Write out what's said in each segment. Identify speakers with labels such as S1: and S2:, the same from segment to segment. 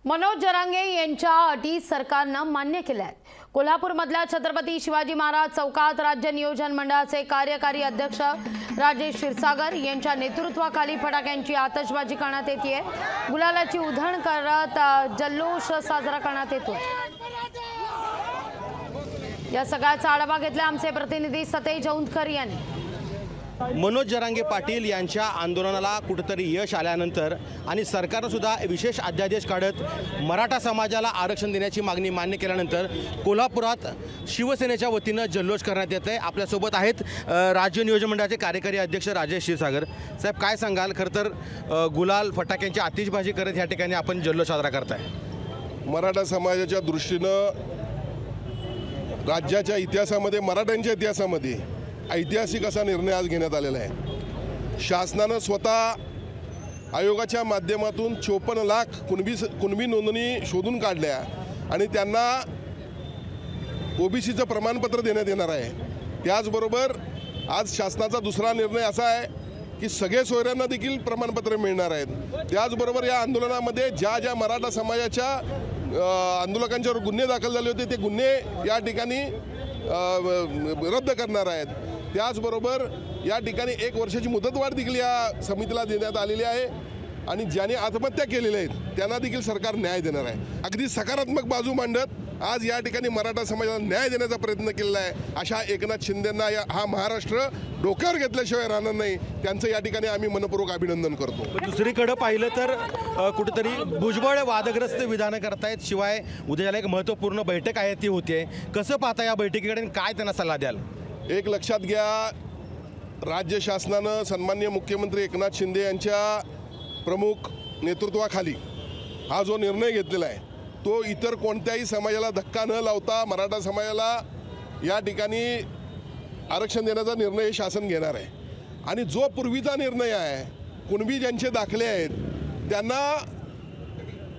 S1: मनोज जरांगे यांच्या अटी सरकारनं मान्य केल्या आहेत। कोल्हापूरमधल्या छत्रपती शिवाजी महाराज चौकात राज्य नियोजन मंडळाचे कार्यकारी अध्यक्ष राजेश क्षीरसागर यांच्या नेतृत्वाखाली फटाक्यांची आतषबाजी करण्यात येते। गुलालाची उधळण करत जल्लोष साजरा करण्यात येतोय। या सगळ्याचा आढावा घेतला आमचे प्रतिनिधी सतेज औंधकर यांनी।
S2: मनोज जरांगे पाटील यांच्या आंदोलनाला कुठेतरी यश आल्यानंतर आणि सरकारने सुद्धा विशेष अध्यादेश काढत मराठा समाजाला आरक्षण देण्याची मागणी मान्य केल्यानंतर कोल्हापुरात शिवसेनेच्या वतीनं जल्लोष करण्यात येत आहे। आपल्यासोबत आहेत राज्य नियोजन मंडळाचे कार्यकारी अध्यक्ष राजेश क्षीरसागर साहेब, काय सांगाल? खरं तर गुलाल फटाक्यांची आतिषबाजी करत या ठिकाणी आपण जल्लोष साजरा करताय।
S3: मराठा समाजाच्या दृष्टीनं राज्याच्या इतिहासामध्ये, मराठ्यांच्या इतिहासामध्ये ऐतिहासिक असा निर्णय आज घेण्यात आलेला आहे। शासनानं स्वतः आयोगाच्या माध्यमातून 54 लाख कुणबी नोंदणी शोधून काढल्या आणि त्यांना ओबीसीचं प्रमाणपत्र देण्यात येणार आहे। त्याचबरोबर आज शासनाचा दुसरा निर्णय असा आहे की सगळे सोयऱ्यांना देखील प्रमाणपत्र मिळणार आहेत। त्याचबरोबर या आंदोलनामध्ये ज्या मराठा समाजाच्या आंदोलकांच्यावर गुन्हे दाखल झाले होते ते गुन्हे या ठिकाणी रद्द करणार आहेत। त्याचबरोबर या ठिकाणी 1 वर्षाची मुदतवाढ देखील या समितीला देण्यात आलेली आहे आणि ज्यांनी आत्महत्या केलेल्या आहेत त्यांना देखील सरकार न्याय देणार आहे। अगदी सकारात्मक बाजू मांडत आज या ठिकाणी मराठा समाजाला न्याय देण्याचा प्रयत्न केलेला आहे। अशा एकनाथ शिंदेंना हा महाराष्ट्र डोक्यावर घेतल्याशिवाय राहणार नाही। त्यांचं या ठिकाणी आम्ही मनपूर्वक अभिनंदन करतो।
S2: दुसरीकडे पाहिलं तर कुठेतरी भुजबळ वादग्रस्त विधानं करतायत। शिवाय उद्याला एक महत्त्वपूर्ण बैठक आहे ती होते। कसं पाहता या बैठकीकडे, काय त्यांना सल्ला द्याल?
S3: एक लक्षात घ्या, राज्य शासनानं सन्माननीय मुख्यमंत्री एकनाथ शिंदे यांच्या प्रमुख नेतृत्वाखाली हा जो निर्णय घेतलेला आहे तो इतर कोणत्याही समाजाला धक्का न लावता मराठा समाजाला या ठिकाणी आरक्षण देण्याचा निर्णय शासन घेणार आहे। आणि जो पूर्वीचा निर्णय आहे, कुणबी ज्यांचे दाखले आहेत त्यांना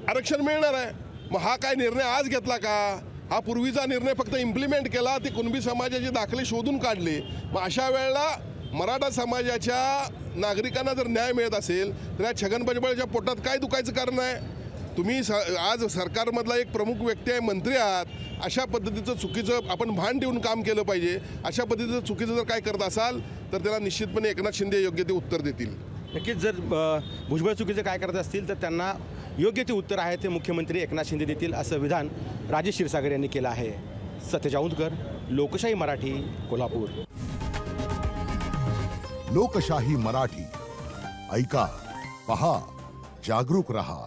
S3: आरक्षण मिळणार आहे। मग हा काय निर्णय आज घेतला का? हा पूर्वीचा निर्णय फक्त इम्प्लिमेंट केला, ते कुणबी समाजाचे दाखले शोधून काढले। मग अशा वेळेला मराठा समाजाच्या नागरिकांना जर न्याय मिळत असेल तर या छगन भुजबळच्या पोटात काय दुखायचं कारण आहे? तुम्ही आज सरकारमधला एक प्रमुख व्यक्ती आहे, मंत्री आहात, अशा पद्धतीचं चुकीचं आपण भान ठेवून काम केलं पाहिजे। अशा पद्धतीचं चुकीचं जर काय करत असाल तर त्याला निश्चितपणे एकनाथ शिंदे योग्य ते उत्तर देतील।
S2: नक्कीच जर भुजबळ चुकीचं काय करत असतील तर त्यांना योग्य ते उत्तर आहे ते मुख्यमंत्री एकनाथ शिंदे देतील, असं विधान राजेश क्षीरसागर यांनी केलं आहे। सतेज औंधकर, लोकशाही मराठी, कोल्हापूर।
S4: लोकशाही मराठी, ऐका, पहा, जागरूक रहा।